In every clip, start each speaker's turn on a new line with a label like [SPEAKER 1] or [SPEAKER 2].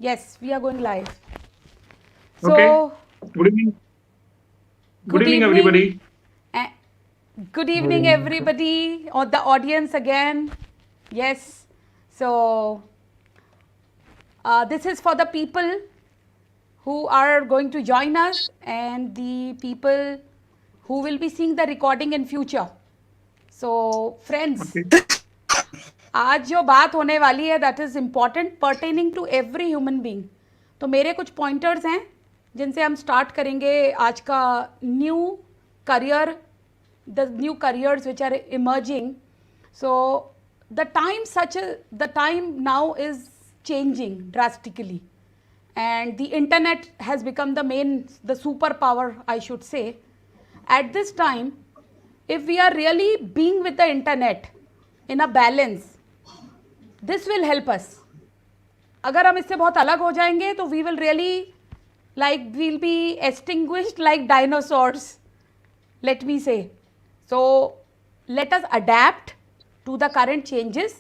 [SPEAKER 1] Yes, we are going live.
[SPEAKER 2] Okay.
[SPEAKER 1] So,
[SPEAKER 2] Good evening. Good
[SPEAKER 1] good
[SPEAKER 2] evening,
[SPEAKER 1] evening.
[SPEAKER 2] everybody.
[SPEAKER 1] eh, Good
[SPEAKER 3] Good
[SPEAKER 1] evening,
[SPEAKER 3] evening.
[SPEAKER 1] everybody, or the audience again. Yes. So, this is for the people who are going to join us and the people who will be seeing the recording in future. So, friends,
[SPEAKER 2] Okay.
[SPEAKER 1] आज जो बात होने वाली है that is important pertaining to every human being. तो मेरे कुछ pointers हैं जिनसे हम स्टार्ट करेंगे आज का new career, the new careers which are emerging. So the time now is changing drastically, and the internet has become the superpower, I should say. At this time, if we are really being with the internet in a balance, this will help us. अगर हम इससे बहुत अलग हो जाएंगे तो we will really we'll be extinguished like dinosaurs, let me say. So let us adapt to the current changes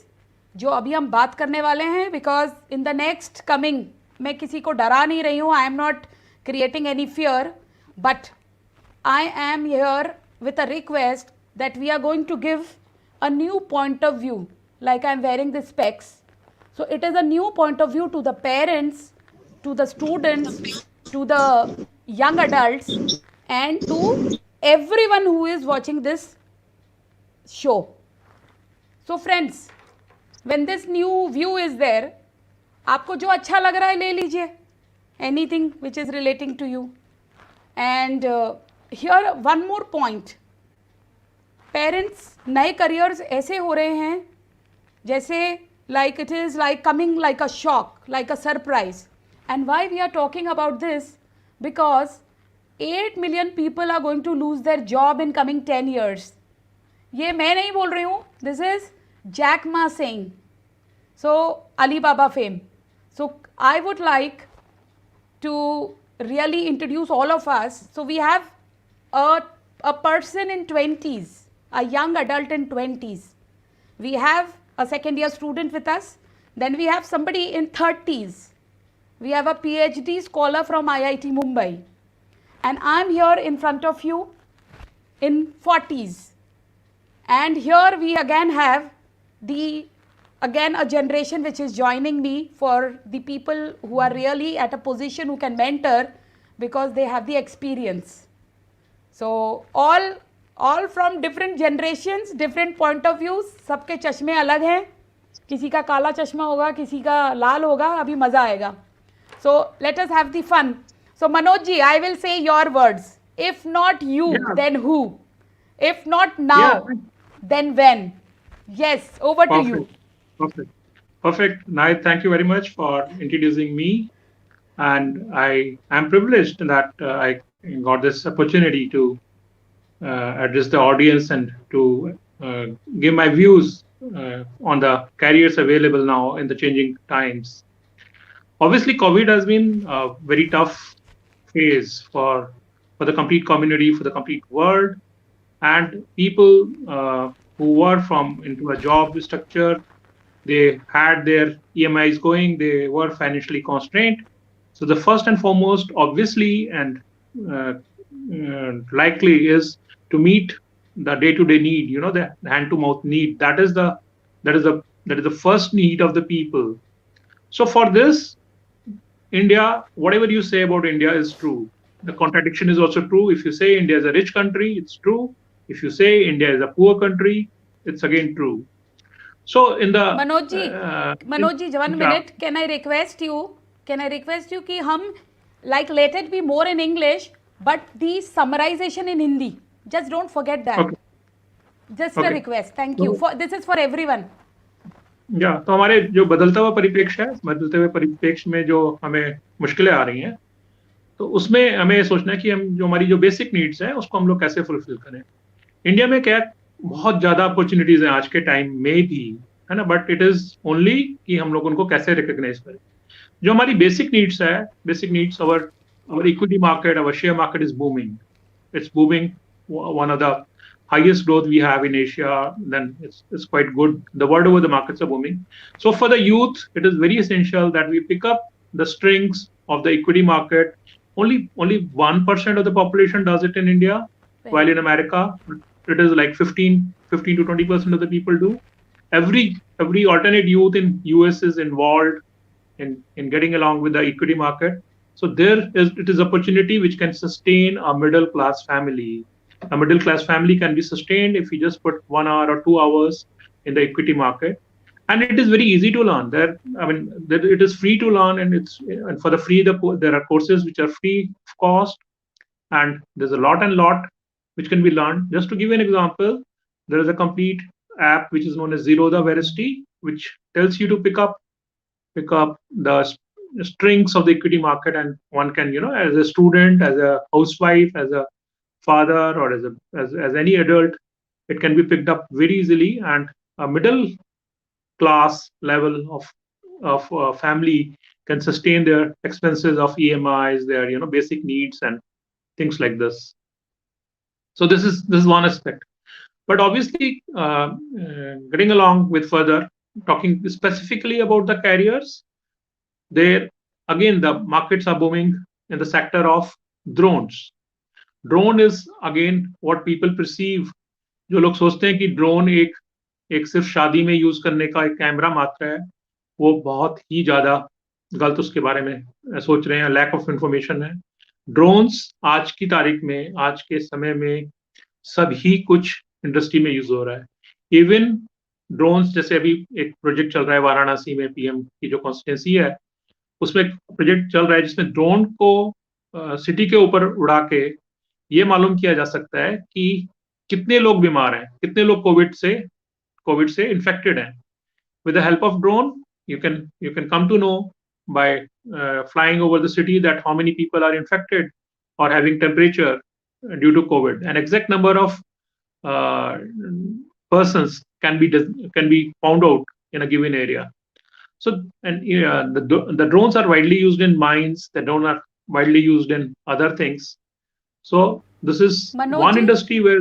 [SPEAKER 1] जो अभी हम बात करने वाले हैं, because in the next coming, मैं किसी को डरा नहीं रही हूँ, I am not creating any fear, but I am here with a request that we are going to give a new point of view. Like I am wearing the specs, so it is a new point of view to the parents, to the students, to the young adults, and to everyone who is watching this show. So friends, when this new view is there, आपको जो अच्छा लग रहा है ले लीजिए, anything which is relating to you. And here one more point. Parents, नए careers ऐसे हो रहे हैं जैसे like it is like coming like a shock, like a surprise. And why we are talking about this? Because 8 million people are going to lose their job in coming 10 years. ये मैं नहीं बोल रही हूँ, this is Jack Ma saying. So Alibaba fame. So I would like to really introduce all of us. So we have a person in 20s, a young adult in 20s. We have a second year student with us. Then we have somebody in 30s. We have a PhD scholar from IIT Mumbai. And I'm here in front of you in 40s. And here we again have a generation which is joining me for the people who are really at a position who can mentor because they have the experience. So all from different generations, different point of views. सबके चश्मे अलग हैं, किसी का काला चश्मा होगा, किसी का लाल होगा. अभी मज़ा आएगा. So let us have the fun. So Manoj ji, I will say your words. If not you,
[SPEAKER 2] Yeah.
[SPEAKER 1] then who? If not now,
[SPEAKER 2] Yeah.
[SPEAKER 1] then when? Yes, over to you.
[SPEAKER 2] Perfect. Perfect. Perfect. Nayat, thank you very much for introducing me. And I am privileged that I got this opportunity to address the audience and to give my views on the careers available now in the changing times. Obviously, COVID has been a very tough phase for the complete community, for the complete world, and people who were from into a job structure, they had their EMIs going, they were financially constrained. So the first and foremost, obviously and likely, is to meet the day-to-day need, the hand-to-mouth need. That is the first need of the people. So for this, India, whatever you say about India is true. The contradiction is also true. If you say India is a rich country, it's true. If you say India is a poor country, it's again true. So in the
[SPEAKER 1] Manoj ji, 1 minute. Can I request you कि हम let it be more in English, but the summarization in Hindi. Just don't forget that.
[SPEAKER 2] Okay.
[SPEAKER 1] Just a request. Thank you. This is for everyone.
[SPEAKER 2] तो हमारे जो बदलता हुआ परिप्रेक्ष्य है, बदलते हुए परिप्रेक्ष्य में जो हमें मुश्किलें आ रही हैं, तो उसमें हमें सोचना है कि हम जो हमारी जो बेसिक नीड्स हैं उसको हम लोग कैसे फुलफिल करें. इंडिया में क्या बहुत ज़्यादा अपॉर्चुनिटीज हैं आज के टाइम में भी, है ना, बट इट इज ओनली कि हम लोग उनको कैसे रिकॉग्नाइज करें. जो हमारी बेसिक नीड्स है, basic needs, our equity market, our share market is booming. It's booming. One of the highest growth we have in Asia, then it's quite good. The world over the markets are booming. So for the youth, it is very essential that we pick up the strings of the equity market. Only 1% of the population does it in India, while in America it is like 15 to 20% of the people do. Every alternate youth in US is involved in getting along with the equity market. So it is opportunity which can sustain a middle class family. A middle class family can be sustained if you just put 1 hour or 2 hours in the equity market. And it is very easy to learn. It is free to learn, and for the free, there are courses which are free of cost, and there's a lot which can be learned. Just to give you an example, there is a complete app which is known as Zero the Veracity, which tells you to pick up the strings of the equity market, and one can, as a student, as a housewife, as a father, or as any adult, it can be picked up very easily, and a middle class level of family can sustain their expenses of EMIs, their basic needs and things like this. So this is one aspect. But obviously, getting along with further, talking specifically about the carriers, there again the markets are booming in the sector of drones. Drone is again what people perceive. जो लोग सोचते हैं कि drone एक सिर्फ शादी में use करने का एक कैमरा मात्र है, वो बहुत ही ज्यादा गलत उसके बारे में सोच रहे हैं, लैक ऑफ इंफॉर्मेशन है. ड्रोन्स आज की तारीख में, आज के समय में सभी कुछ इंडस्ट्री में यूज हो रहा है. इवन ड्रोन्स, जैसे अभी एक प्रोजेक्ट चल रहा है वाराणसी में, पीएम की जो कॉन्स्टिट्यूंसी है, उसमें एक प्रोजेक्ट चल रहा है जिसमें ड्रोन को सिटी के ऊपर उड़ा के ये मालूम किया जा सकता है कि कितने लोग बीमार हैं, कितने लोग कोविड से इन्फेक्टेड हैं. With the help of drone, you can come to know by flying over the city that how many people are infected or having temperature due to COVID. An exact number of persons can be found out in a given area. So, and the drones are widely used in mines. The drones are widely used in other things. So this is one industry where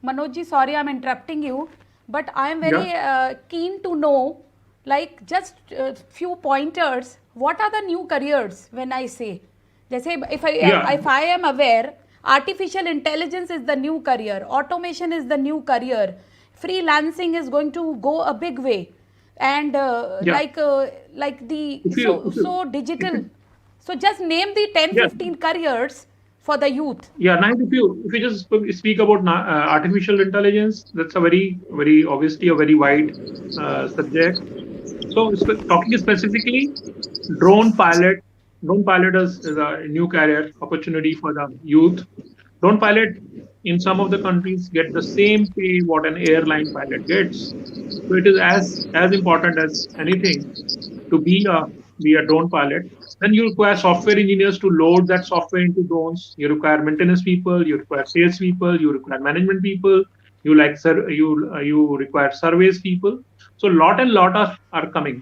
[SPEAKER 1] Manoj ji, sorry, I'm interrupting you, but I am very keen to know, like, just few pointers. What are the new careers? When I say, if I am aware, artificial intelligence is the new career, automation is the new career, freelancing is going to go a big way, and digital. So just name the 10-15 careers for the youth.
[SPEAKER 2] Yeah, now if you just speak about artificial intelligence, that's a very, very obviously a very wide subject. So talking specifically, drone pilot is a new career opportunity for the youth. Drone pilot in some of the countries get the same pay what an airline pilot gets. So it is as important as anything to be a drone pilot. Then you require software engineers to load that software into drones. You require maintenance people, you require sales people, you require management people, you require surveys people. So lot are coming.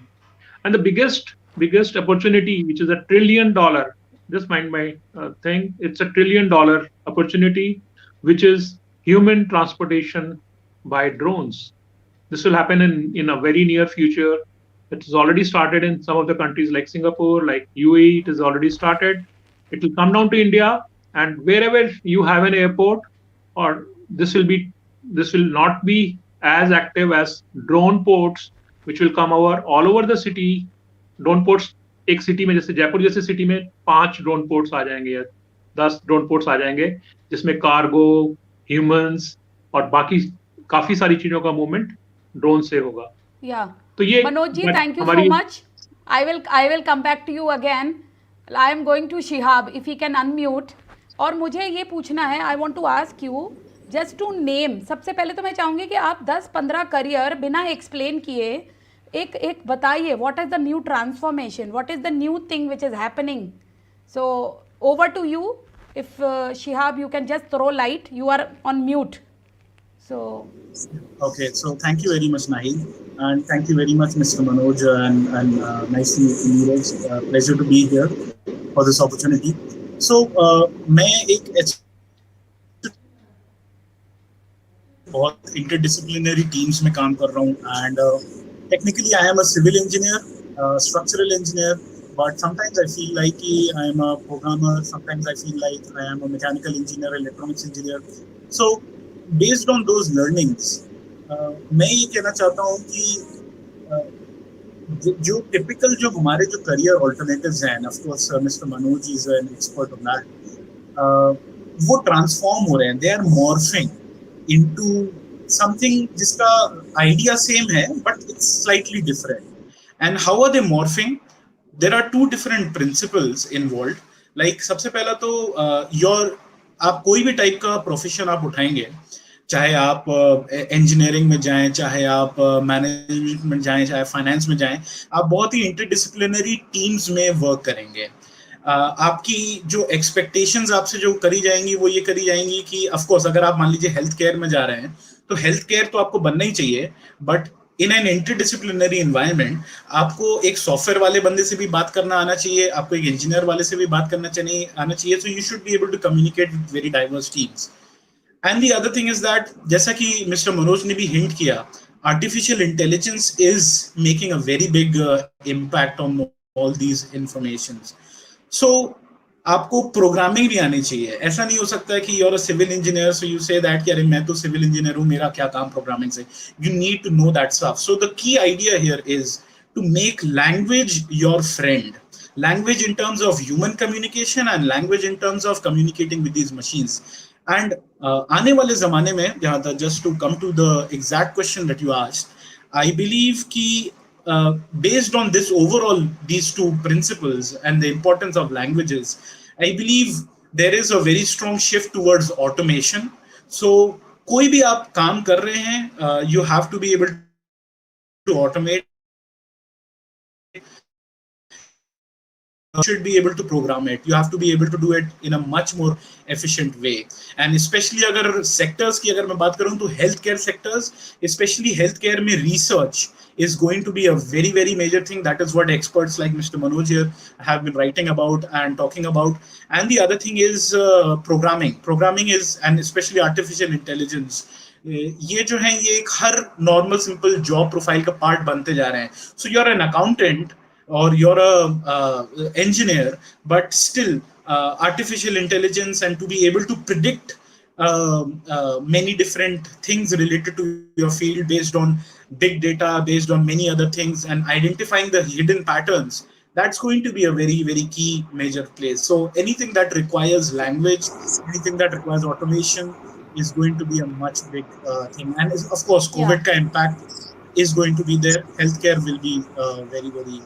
[SPEAKER 2] And the biggest opportunity, which is $1 trillion, just mind my thing, it's $1 trillion opportunity, which is human transportation by drones. This will happen in a very near future. It has already started in some of the countries like Singapore, like UAE. It has already started. It will come down to India, and wherever you have an airport, or this will not be as active as drone ports, which will come all over the city. Drone ports, एक city में, जैसे जयपुर जैसे city में 5 drone ports आ जाएंगे या 10 drone ports आ जाएंगे, जिसमें cargo, humans और बाकी काफी सारी चीजों का movement drone से होगा.
[SPEAKER 1] Yeah. Manoj ji, thank you so much. I will come back to you again. I am going to Shihab, if he can unmute. और मुझे ये पूछना है, I want to ask you just to name. सबसे पहले तो मैं चाहूँगी कि आप 10-15 करियर बिना एक्सप्लेन किए एक बताइए. What is the new transformation? What is the new thing which is happening? So over to you. If Shihab, you can just throw light. You are on mute. So.
[SPEAKER 3] Okay, so thank you very much, Nahil, and thank you very much, Mr. Manoj, and nice to meet you, Neeraj. Pleasure to be here for this opportunity. So, मैं एक बहुत interdisciplinary teams में काम कर रहा हूँ, and technically I am a civil engineer, structural engineer, but sometimes I feel like I am a programmer, sometimes I feel like I am a mechanical engineer, electronics engineer. So based on those learnings, मैं ये कहना चाहता हूँ कि जो typical जो हमारे जो करियर ऑल्टरनेटिव्स हैं, of course mister Manoj is an expert on that, वो ट्रांसफॉर्म हो रहे हैं, they are morphing into something जिसका आइडिया सेम है but it's slightly different. And how are they morphing? There are two different principles involved. Like सबसे पहला तो your आप कोई भी टाइप का प्रोफेशन आप उठाएंगे, चाहे आप इंजीनियरिंग में जाएं, चाहे आप मैनेजमेंट में जाएं, चाहे फाइनेंस में जाएं, आप बहुत ही इंटरडिसिप्लिनरी टीम्स में वर्क करेंगे. आपकी जो एक्सपेक्टेशंस आपसे जो करी जाएंगी वो ये करी जाएंगी कि ऑफ कोर्स अगर आप मान लीजिए हेल्थ केयर में जा रहे हैं तो हेल्थ केयर तो आपको बनना ही चाहिए, but in an interdisciplinary environment आपको एक सॉफ्टवेयर वाले बंदे से भी बात करना आना चाहिए, आपको एक इंजीनियर वाले से भी बात करना आना चाहिए. So you should be able to communicate with very diverse teams. And the other thing is that, जैसा कि मिस्टर मनोज ने भी हिंट किया, artificial intelligence is making a very big impact on all these informations. So आपको programming भी आनी चाहिए. ऐसा नहीं हो सकता है कि you're a civil engineer, so you say that कि अरे मैं तो civil engineer हूँ, मेरा क्या काम प्रोग्रामिंग से. You need to know that stuff. So the key idea here is to make language your friend. Language in terms of human communication and language in terms of communicating with these machines. And आने वाले ज़माने में, जहाँ तक just to come to the exact question that you asked, I believe कि based on this overall these two principles and the importance of languages, I believe there is a very strong shift towards automation. So कोई भी आप काम कर रहे हैं, you have to be able to automate. You should be able to program it. You have to be able to do it in a much more efficient way. And especially अगर sectors की अगर मैं बात करूँ तो healthcare sectors, especially healthcare में research is going to be a very, very major thing. That is what experts like Mr. Manoj here have been writing about and talking about. And the other thing is programming. Programming is, and especially artificial intelligence, ये जो है ये एक हर normal simple job profile का part बनते जा रहे हैं. So you're an accountant or you're a engineer, but still artificial intelligence and to be able to predict many different things related to your field based on big data, based on many other things, and identifying the hidden patterns, that's going to be a very, very key major place. So anything that requires language, anything that requires automation is going to be a much big thing. And of course, COVID ka impact is going to be there. Healthcare will be very, very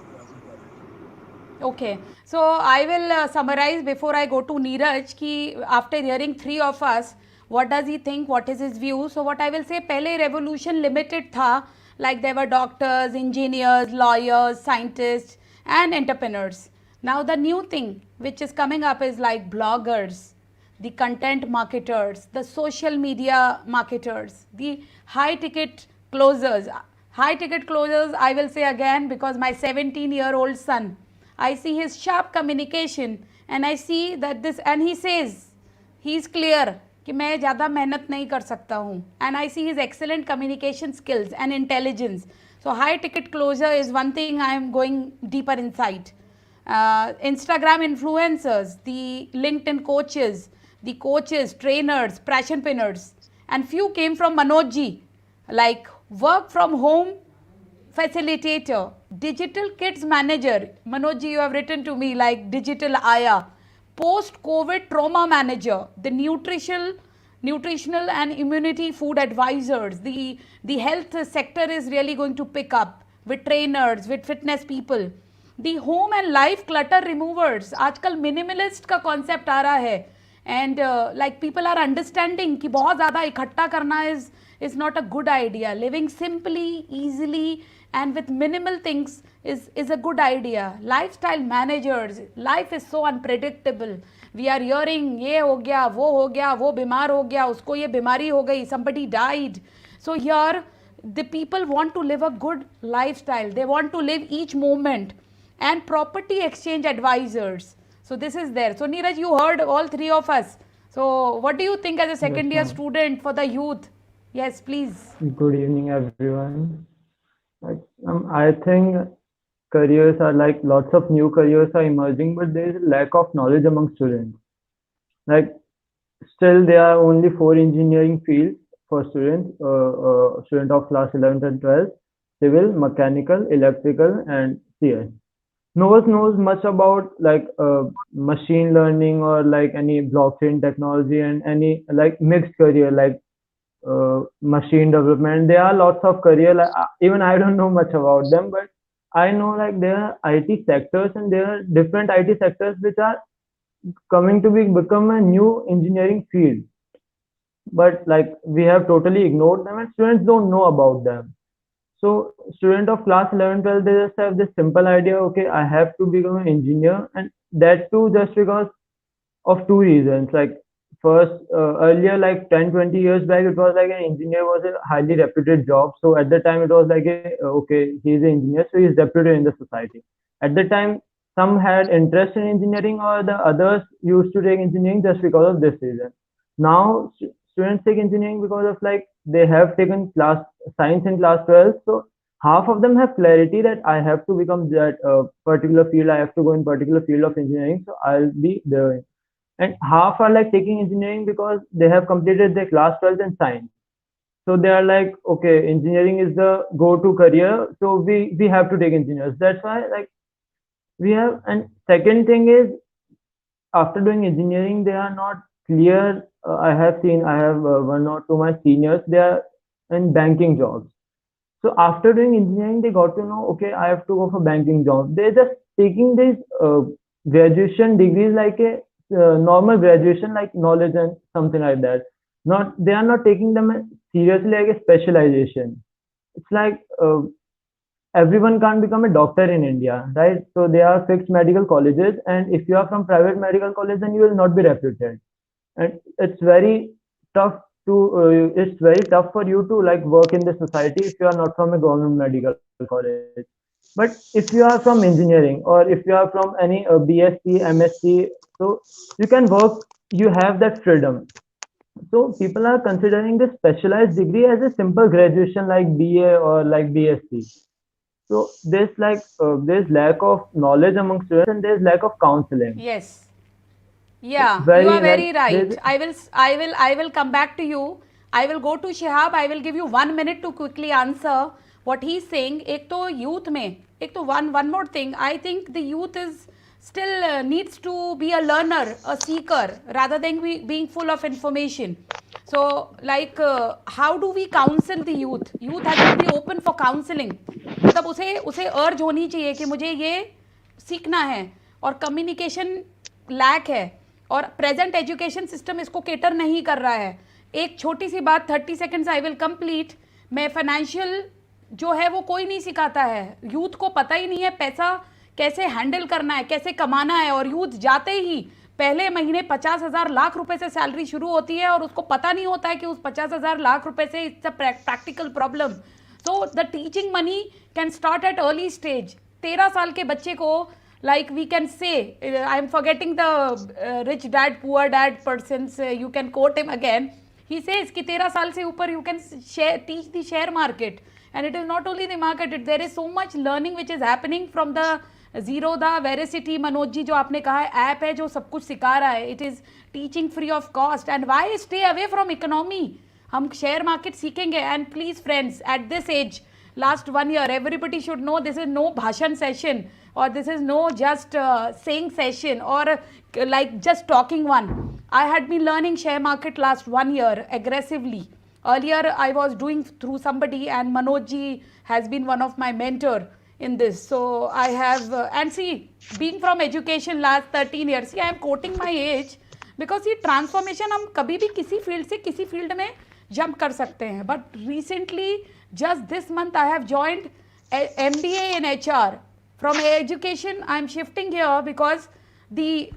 [SPEAKER 1] Okay, so I will summarize before I go to Neeraj ki after hearing three of us, what does he think, what is his view. So what I will say, pehle revolution limited tha, like there were doctors, engineers, lawyers, scientists and entrepreneurs. Now the new thing which is coming up is like bloggers, the content marketers, the social media marketers, the high ticket closers. High ticket closers, I will say again, because my 17-year-old son, I see his sharp communication and I see that this, and he says, he is clear कि मैं ज़्यादा मेहनत नहीं कर सकता हूँ, and I see his excellent communication skills and intelligence. So high ticket closure is one thing I am going deeper inside. Instagram influencers, the LinkedIn coaches, the coaches, trainers, passionpreneurs, and few came from Manojji, like work from home facilitator, digital kids manager. Manojji, you have written to me like digital Aya, post-COVID trauma manager, the nutritional and immunity food advisors. The health sector is really going to pick up with trainers, with fitness people. The home and life clutter removers. आजकल minimalist का concept आ रहा है, and like people are understanding कि बहुत ज़्यादा इकट्ठा करना is not a good idea. Living simply, easily and with minimal things is a good idea. Lifestyle managers, life is so unpredictable. We are hearing ये हो गया, वो बीमार हो गया, उसको ये बीमारी हो गई, somebody died. So here the people want to live a good lifestyle. They want to live each moment. And property exchange advisors. So this is there. So Neeraj, you heard all three of us. So what do you think as a second year student for the youth? Yes, please.
[SPEAKER 4] Good evening, everyone. I think careers are like lots of new careers are emerging, but there is a lack of knowledge among students. Like still there are only four engineering fields for students, student of class 11th and 12th: civil, mechanical, electrical, and CS. No one knows much about like machine learning or like any blockchain technology and any like mixed career like machine development. There are lots of career. Like, even I don't know much about them, but I know like there are IT sectors and there are different IT sectors which are coming to become a new engineering field. But like we have totally ignored them and students don't know about them. So student of class 11, 12, they just have this simple idea, okay, I have to become an engineer, and that too just because of two reasons. Like first, earlier, like 10, 20 years back, it was like an engineer was a highly reputed job. So at the time, it was like, okay, he's an engineer, so he's reputed in the society. At the time, some had interest in engineering, or the others used to take engineering just because of this reason. Now, students take engineering because of like they have taken class science in class 12. So half of them have clarity that I have to become that particular field. I have to go in particular field of engineering. So I'll be there, and half are like taking engineering because they have completed their class 12 in science. So they are like, okay, engineering is the go-to career, so we have to take engineers. That's why like we have. And second thing is, after doing engineering they are not clear. I have one or two my seniors, they are in banking jobs. So after doing engineering, they got to know, okay, I have to go for banking job. They're just taking these graduation degrees like a normal graduation, like knowledge and something like that. Not they are not taking them seriously like a specialization. It's like everyone can't become a doctor in India, right? So there are fixed medical colleges, and if you are from private medical college, then you will not be reputed, and it's very tough for you to like work in the society if you are not from a government medical college. But if you are from engineering, or if you are from any BSc, MSc, so you can work, you have that freedom. So people are considering this specialized degree as a simple graduation like BA or like BSc. So there's lack of knowledge among students, and there's lack of counseling.
[SPEAKER 1] Yes. Yeah, you are
[SPEAKER 4] Very
[SPEAKER 1] very
[SPEAKER 4] like
[SPEAKER 1] right.
[SPEAKER 4] there's
[SPEAKER 1] I will come back to you. I will go to Shihab. I will give you 1 minute to quickly answer what he's saying. एक तो youth में, एक तो one more thing. I think the youth is still needs to be a learner, a seeker, rather than being full of information. So like how do we counsel the youth? Youth has to be open for counseling. मतलब उसे उसे urge होनी चाहिए कि मुझे ये सीखना है, और कम्युनिकेशन लैक है, और प्रेजेंट एजुकेशन सिस्टम इसको केटर नहीं कर रहा है. एक छोटी सी बात, 30 सेकेंड्स आई विल कंप्लीट. मैं फाइनेंशियल जो है वो कोई नहीं सिखाता है. यूथ को पता ही नहीं है पैसा कैसे हैंडल करना है, कैसे कमाना है, और यूथ जाते ही पहले महीने 50,000 लाख रुपए से सैलरी शुरू होती है और उसको पता नहीं होता है कि उस 50,000 लाख रुपए से it's a practical problem. So the teaching money can start at early stage. 13 साल के बच्चे को, like we can say, I am forgetting the rich dad poor dad persons, you can quote him again. He says कि 13 साल से ऊपर you can teach the share market, and it is not only the market, there is so much learning which is happening from the zero. The Veracity Manoj ji जो आपने कहा है app है जो सब कुछ सिखा रहा है, it is teaching free of cost. And why stay away from economy? हम शेयर मार्केट सीखेंगे. And please friends, at this age, last 1 year, everybody should know this is no bhashan session, or this is no just saying session, or like just talking one. I had been learning share market last 1 year aggressively. Earlier I was doing through somebody, and Manoj ji has been one of my mentor in this. So I have and see, being from education last 13 years, see I am quoting my age because ये transformation हम कभी भी किसी field से किसी field में jump कर सकते हैं. But recently, just this month, I have joined MBA in HR. From education, I am shifting here because this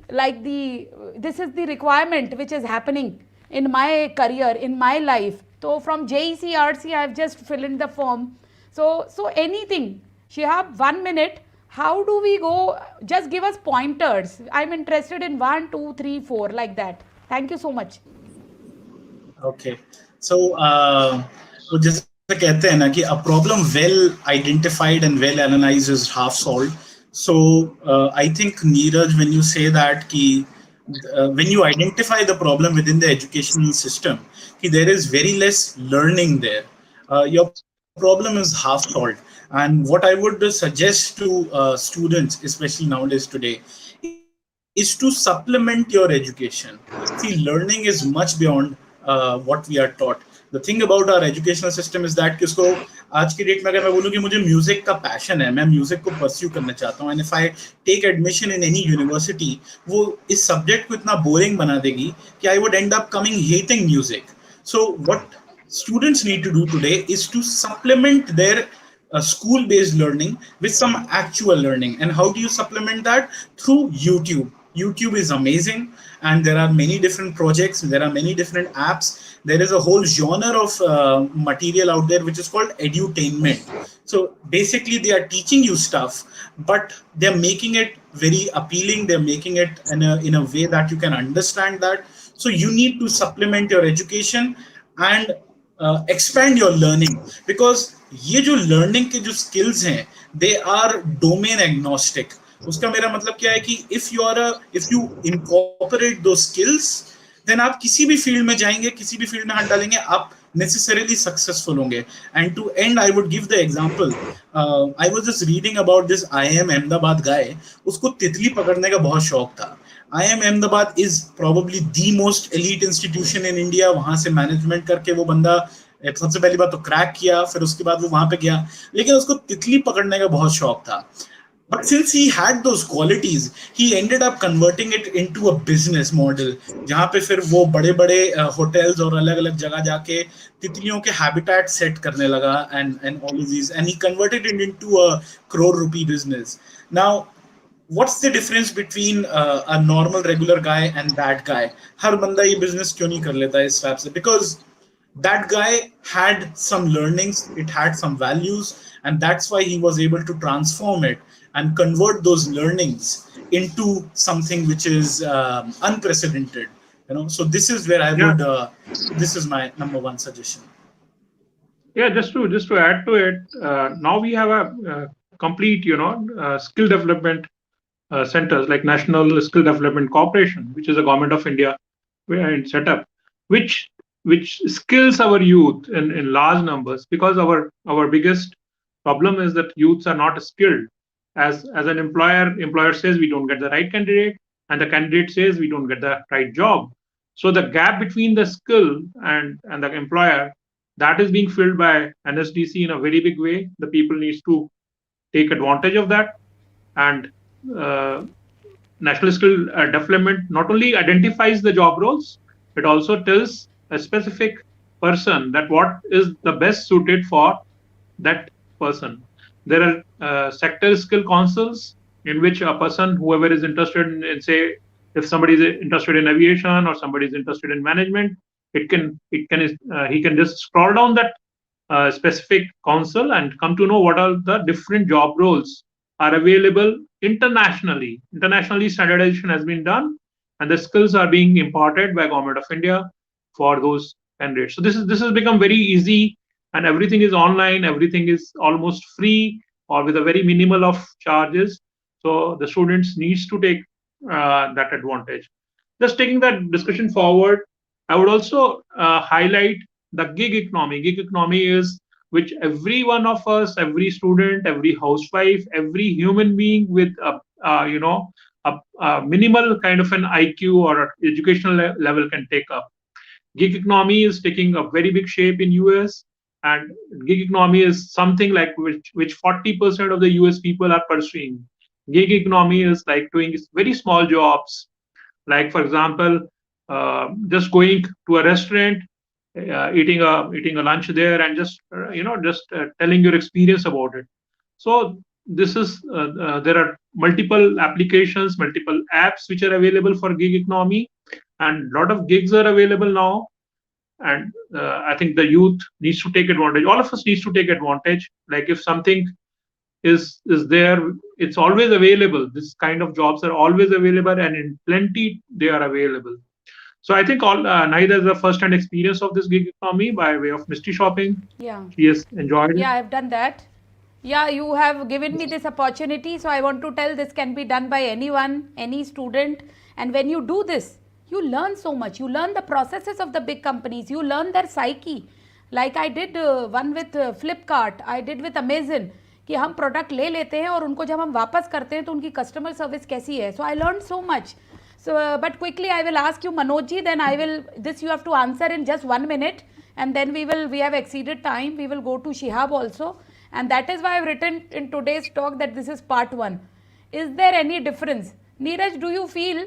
[SPEAKER 1] is the requirement which is happening in my career, in my life. So from JEC RC, I have just filled in the form. So anything, Shihab, 1 minute. How do we go? Just give us pointers. I'm interested in 1, 2, 3, 4, like that. Thank you so much.
[SPEAKER 3] Okay. So, तो जैसे कहते हैं ना कि a problem well identified and well analyzed is half solved. So I think Neeraj, when you say that ki when you identify the problem within the educational system, ki there is very less learning there. Your problem is half solved. And what I would suggest to students, especially nowadays today, is to supplement your education. See, learning is much beyond what we are taught. The thing about our educational system is that कि उसको आज की date में अगर मैं बोलूँ कि मुझे म्यूजिक का पैशन है, मैं म्यूजिक को परस्यू करना चाहता हूँ, and if I take admission in any university, वो इस सब्जेक्ट को इतना बोरिंग बना देगी कि I would end up coming hating music. So what students need to do today is to supplement their school based learning with some actual learning. And how do you supplement that? Through YouTube is amazing, and there are many different projects, there are many different apps, there is a whole genre of material out there which is called edutainment. So basically they are teaching you stuff, but they're making it very appealing, they're making it in a way that you can understand that. So you need to supplement your education and expand your learning, because ये जो learning के जो skills हैं, they are domain agnostic. उसका मेरा मतलब क्या है कि if you incorporate those skills, then आप किसी भी फील्ड में जाएंगे, किसी भी फील्ड में हाथ डालेंगे, आप necessarily successful होंगे. And to end, I would give the example. I was just reading about this IIM Ahmedabad guy. उसको तितली पकड़ने का बहुत शौक था. IIM Ahmedabad is probably the most elite institution in India. वहां से मैनेजमेंट करके वो बंदा सबसे पहली बात तो क्रैक किया, फिर उसके बाद वो वहां पे गया, लेकिन उसको तितली पकड़ने का बहुत शौक था. But since he had those qualities, he ended up converting it into a business model, जहाँ पे फिर वो बड़े-बड़े hotels और अलग-अलग जगह जाके तितलियों के habitat set करने लगा, and all of these, and he converted it into a crore rupee business. Now, what's the difference between a normal regular guy and that guy? हर बंदा ये business क्यों नहीं कर लेता इस हिसाब से? Because that guy had some learnings, it had some values, and that's why he was able to transform it and convert those learnings into something which is unprecedented. So this is where I would this is my number one suggestion.
[SPEAKER 2] Yeah, just to add to it, now we have a complete skill development centers like National Skill Development Corporation, which is a government of India set up, which skills our youth in large numbers, because our biggest problem is that youths are not skilled. As an employer says we don't get the right candidate, and the candidate says we don't get the right job. So the gap between the skill and the employer, that is being filled by NSDC in a very big way. The people needs to take advantage of that. And National Skill Development not only identifies the job roles, it also tells a specific person that what is the best suited for that person. There are sector skill councils in which a person, whoever is interested in, say, if somebody is interested in aviation or somebody is interested in management, he can just scroll down that specific council and come to know what are the different job roles are available internationally. Internationally, standardization has been done, and the skills are being imparted by Government of India for those candidates. So this has become very easy, and everything is online. Everything is almost free or with a very minimal of charges. So the students needs to take that advantage. Just taking that discussion forward, I would also highlight the gig economy. Gig economy is which every one of us, every student, every housewife, every human being with a minimal kind of an IQ or educational level can take up. Gig economy is taking a very big shape in US, and gig economy is something like which 40% of the US people are pursuing. Gig economy is like doing very small jobs, like for example, just going to a restaurant, eating a lunch there, and just telling your experience about it. So this is there are multiple applications, multiple apps which are available for gig economy, and a lot of gigs are available now. And I think the youth needs to take advantage. All of us needs to take advantage. Like if something is there, it's always available. This kind of jobs are always available, and in plenty they are available. So I think all Naida has the first-hand experience of this gig economy by way of mystery shopping.
[SPEAKER 1] Yeah.
[SPEAKER 2] She has enjoyed it.
[SPEAKER 1] Yeah, I've done that. Yeah, you have given me this opportunity, so I want to tell this can be done by anyone, any student. And when you do this, you learn so much. You learn the processes of the big companies, you learn their psyche. Like I did one with Flipkart, I did with Amazon, कि हम product ले लेते हैं और उनको जब हम वापस करते हैं तो उनकी कस्टमर सर्विस कैसी है. So I learn so much. So, but quickly I will ask you, Manojji, then I will, this you have to answer in just 1 minute, and then we have exceeded time, we will go to Shihab also, and that is why I've written in today's talk that this is part 1. Is there any difference? Neeraj, do you feel,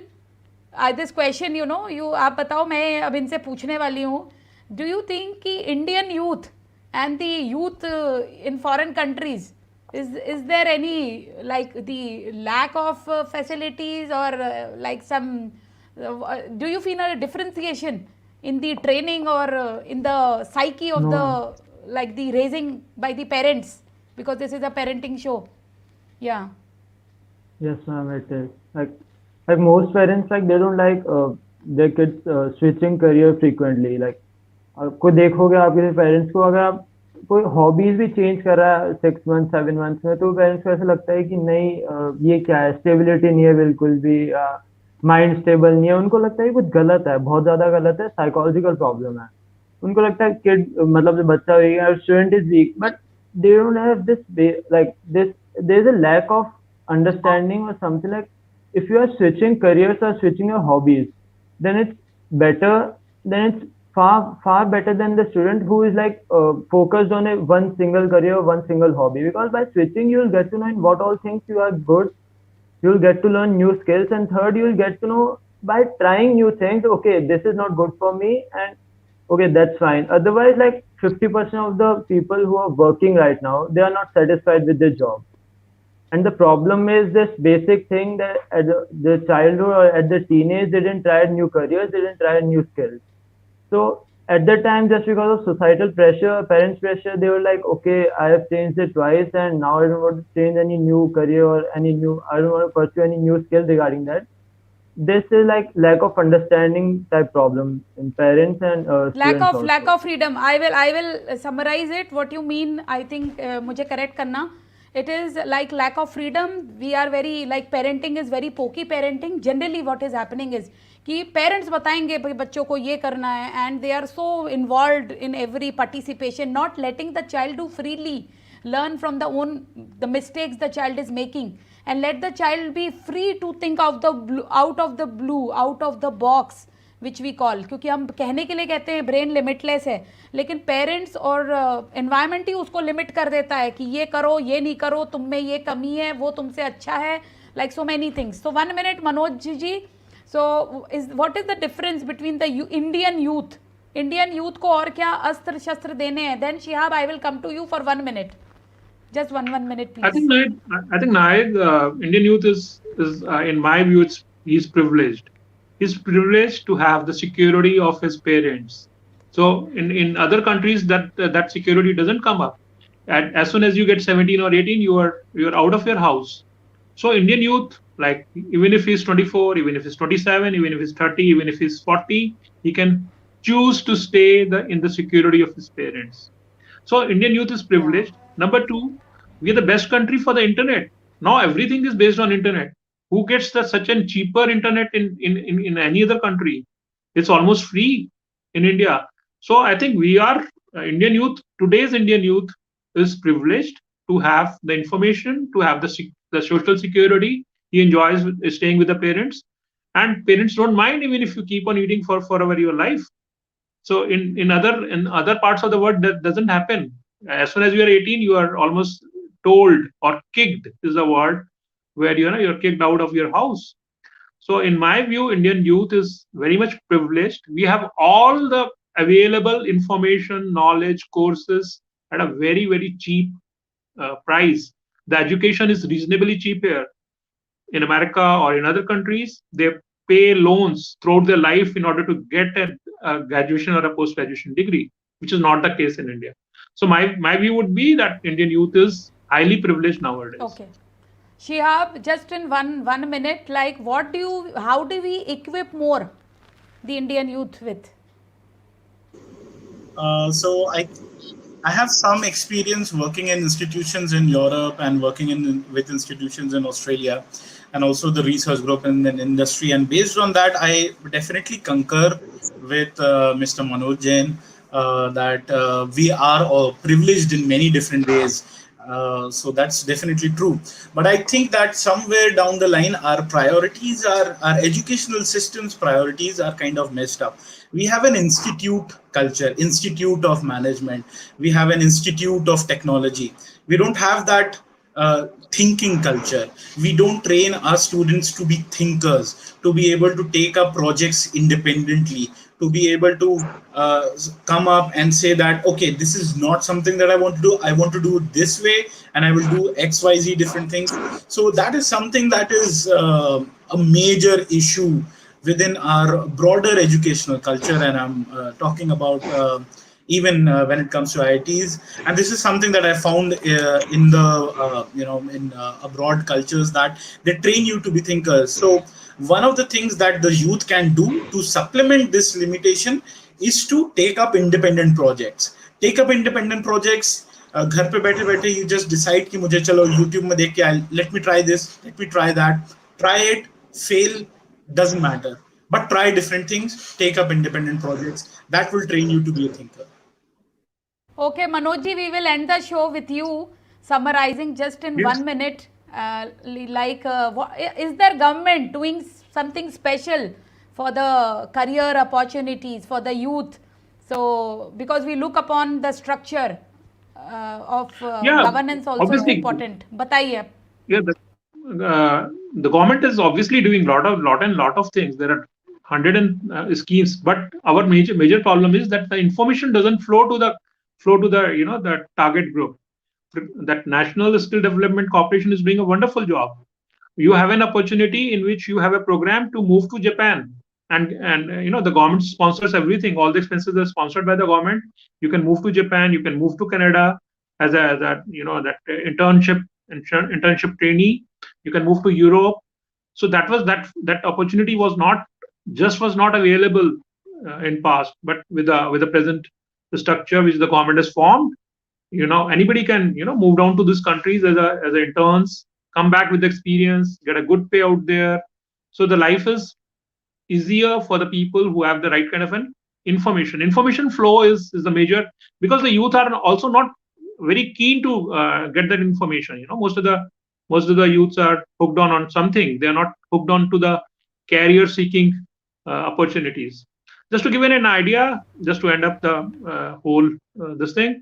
[SPEAKER 1] this question, you know, आप बताओ, मैं अब इनसे पूछने वाली हूँ, do you think कि Indian youth and the youth in foreign countries, is there any like the lack of facilities or like some do you feel a differentiation in the training or in the psyche of the like the raising by the parents, because this is a parenting show? Yeah.
[SPEAKER 4] Yes, ma'am, it is. Like most parents, like they don't like their kids switching career frequently. Like आपको देखोगे आपके parents को, अगर आप कोई hobbies भी change कर रहा है 6 मंथ 7 मंथ्स में, तो पेरेंट्स को ऐसा लगता है कि नहीं ये क्या है, स्टेबिलिटी नहीं है बिल्कुल भी, माइंड स्टेबल नहीं है. उनको लगता है कुछ गलत है, बहुत ज्यादा गलत है, साइकोलॉजिकल प्रॉब्लम है. उनको लगता है किड मतलब जो बच्चा है student is weak, but they don't have this like this, there is a lack of understanding और something. Like if you are switching careers और switching your hobbies, then it's better, then it's far better than the student who is like focused on one single career, one single hobby. Because by switching, you will get to know in what all things you are good, you will get to learn new skills, and third, you will get to know by trying new things, okay, this is not good for me, and okay, that's fine. Otherwise, like 50% of the people who are working right now, they are not satisfied with their job. And the problem is this basic thing that at the childhood or at the teenage, they didn't try new careers, they didn't try new skills. So at that time, just because of societal pressure, parents' pressure, they were like, okay, I have changed it twice, and now I don't want to change any new career or I don't want to pursue any new skill regarding that. This is like lack of understanding type problem in parents and
[SPEAKER 1] lack of freedom. I will summarize it. What you mean? I think मुझे correct करना. It is like lack of freedom. We are very like parenting is very pokey parenting. Generally, what is happening is कि parents बताएंगे बच्चों को ये करना है, and they are so involved in every participation, not letting the child do freely learn from the mistakes the child is making, and let the child be free to think out of the blue, out of the box, which we call, क्योंकि हम कहने के लिए कहते हैं brain limitless है, लेकिन parents और एनवायरनमेंट ही उसको लिमिट कर देता है कि ये करो, ये नहीं करो, तुम में ये कमी है, वो तुमसे अच्छा है, like so many things. So 1 minute, Manoj ji. So what is the difference between the Indian youth को और क्या अस्त्र शस्त्र देने हैं? Then Shihab, I will come to you for 1 minute. Just one minute, please.
[SPEAKER 2] I think Naik, Indian youth is in my view, he's privileged. He's privileged to have the security of his parents. So in other countries, that security doesn't come up. As soon as you get 17 or 18, you're out of your house. So Indian youth, like even if he's 24, even if he's 27, even if he's 30, even if he's 40, he can choose to stay in the security of his parents. So Indian youth is privileged. Number two, we are the best country for the internet. Now everything is based on internet. Who gets such a cheaper internet in any other country? It's almost free in India. So I think we are Indian youth. Today's Indian youth is privileged to have the information, to have the social security. He enjoys staying with the parents, and parents don't mind even if you keep on eating for forever your life. So in other parts of the world, that doesn't happen. As soon as you are 18, you are almost told, or kicked is the word, where you're kicked out of your house. So in my view, Indian youth is very much privileged. We have all the available information, knowledge, courses at a very, very cheap price. The education is reasonably cheap here. In America or in other countries, they pay loans throughout their life in order to get a graduation or a post-graduation degree, which is not the case in India. So my view would be that Indian youth is highly privileged nowadays.
[SPEAKER 1] Okay. Shihab, just in one minute, like how do we equip more the Indian youth with?
[SPEAKER 3] So I have some experience working in institutions in Europe and working with institutions in Australia, and also the research group in the industry. And based on that, I definitely concur with Mr. Manoj Jain that we are all privileged in many different ways. So that's definitely true. But I think that somewhere down the line, our priorities, our educational system's priorities are kind of messed up. We have an institute culture, institute of management. We have an institute of technology. We don't have that thinking culture. We don't train our students to be thinkers, to be able to take up projects independently, to be able to come up and say that, okay, this is not something that I want to do. I want to do it this way, and I will do XYZ different things. So that is something that is a major issue within our broader educational culture. And I'm talking about even when it comes to IITs. And this is something that I found in the in abroad cultures, that they train you to be thinkers. So one of the things that the youth can do to supplement this limitation is to take up independent projects. घर पे बैठे बैठे you just decide कि मुझे चलो YouTube में देख के let me try this, let me try that, try it, fail, doesn't matter, but try different things, take up independent projects. That will train you to be a thinker.
[SPEAKER 1] Okay, Manojji, we will end the show with you summarizing just in 1 minute. Is there government doing something special for the career opportunities for the youth? So because we look upon the structure of governance also important. Bataiye.
[SPEAKER 2] Yeah, the government is obviously doing lot of things. There are 100 schemes, but our major problem is that the information doesn't flow to the the target group. That National Skill Development Corporation is doing a wonderful job. You have an opportunity in which you have a program to move to Japan, and the government sponsors everything. All the expenses are sponsored by the government. You can move to Japan, you can move to Canada as that internship trainee. You can move to Europe. So that opportunity was not available in past, but with the present structure which the government has formed, anybody can move down to these countries as interns, come back with experience, get a good pay out there. So the life is easier for the people who have the right kind of an information flow is the major, because the youth are also not very keen to get that information. Most of the youths are hooked on something. They are not hooked on to the career seeking opportunities. Just to give you an idea, just to end up the whole this thing,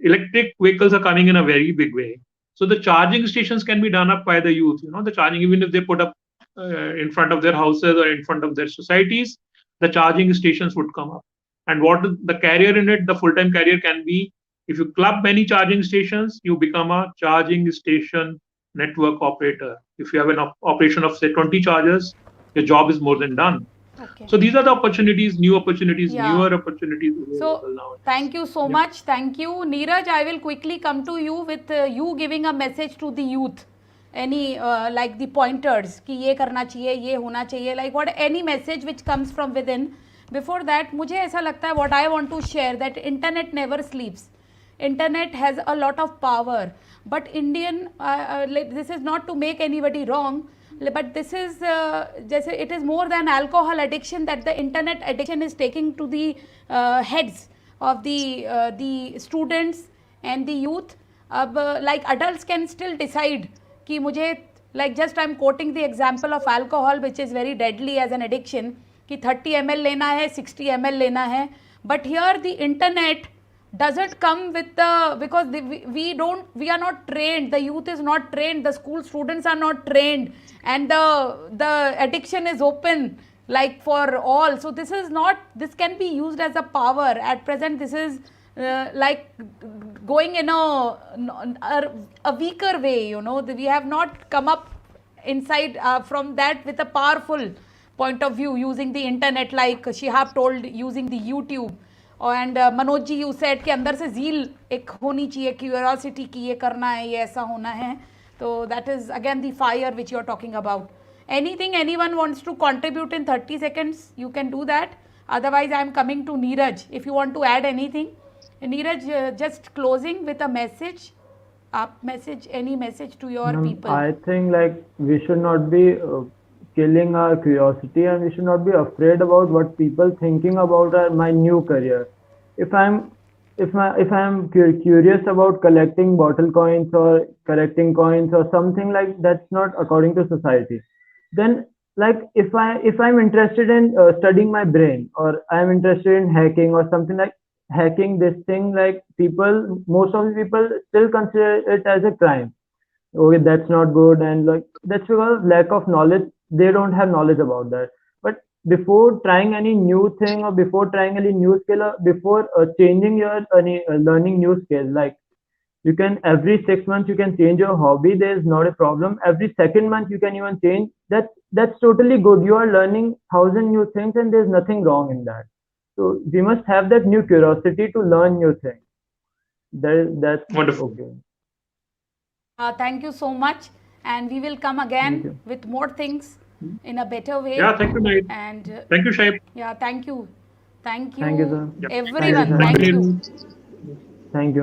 [SPEAKER 2] electric vehicles are coming in a very big way. So the charging stations can be done up by the youth. The charging, even if they put up in front of their houses or in front of their societies, the charging stations would come up. And what the career in it, the full-time career can be, if you club many charging stations, you become a charging station network operator. If you have an operation of say 20 chargers, your job is more than done.
[SPEAKER 1] Okay.
[SPEAKER 2] So these are the opportunities, newer opportunities.
[SPEAKER 1] So thank you so much. Thank you. Neeraj, I will quickly come to you with you giving a message to the youth. Any like the pointers, कि ये करना चाहिए, ये होना चाहिए, like what any message which comes from within. Before that, मुझे ऐसा लगता है, what I want to share, that internet never sleeps. Internet has a lot of power, but this is not to make anybody wrong, but this is it is more than alcohol addiction that the internet addiction is taking to the heads of the students and the youth. Like adults can still decide कि मुझे, like just I'm quoting the example of alcohol, which is very deadly as an addiction, कि 30 ml लेना है, 60 ml लेना है, but here the internet doesn't come with because we are not trained, the youth is not trained, the school students are not trained, and the addiction is open like for all. So this can be used as a power. At present this is like going in a weaker way, we have not come up inside from that with a powerful point of view using the internet, like Shihab told, using the YouTube. And Manoj ji, you said कि अंदर से zeal एक होनी चाहिए, curiosity कि ये करना है, ये ऐसा होना है. So that is again the fire which you are talking about. Anything anyone wants to contribute in 30 seconds, you can do that. Otherwise, I am coming to Neeraj. If you want to add anything, Neeraj, just closing with a message, any message to your people.
[SPEAKER 4] I think like we should not be killing our curiosity, and we should not be afraid about what people thinking about my new career. If I'm curious about collecting bottle coins or collecting coins or something like that's not according to society, then like if I'm interested in studying my brain, or I'm interested in hacking or something like hacking this thing, like most of the people still consider it as a crime. Okay, that's not good, and like that's because lack of knowledge. They don't have knowledge about that. But before trying any new thing, or before trying any new skill, or before changing your learning new skill, like you can every 6 months you can change your hobby. There is not a problem. Every second month you can even change. That's totally good. You are learning 1,000 new things, and there's nothing wrong in that. So we must have that new curiosity to learn new things. That's
[SPEAKER 2] Wonderful.
[SPEAKER 4] okay.
[SPEAKER 1] Thank you so much, and we will come
[SPEAKER 4] Thank
[SPEAKER 1] again
[SPEAKER 4] you.
[SPEAKER 1] with more things in a better way.
[SPEAKER 2] Yeah, thank you, Nahid.
[SPEAKER 1] And
[SPEAKER 2] Thank you, Shihab.
[SPEAKER 1] yeah, thank you,
[SPEAKER 4] Thank you, sir.
[SPEAKER 2] Yeah.
[SPEAKER 1] everyone.
[SPEAKER 4] Thank
[SPEAKER 1] Thank
[SPEAKER 4] you,
[SPEAKER 1] you.
[SPEAKER 4] Thank you.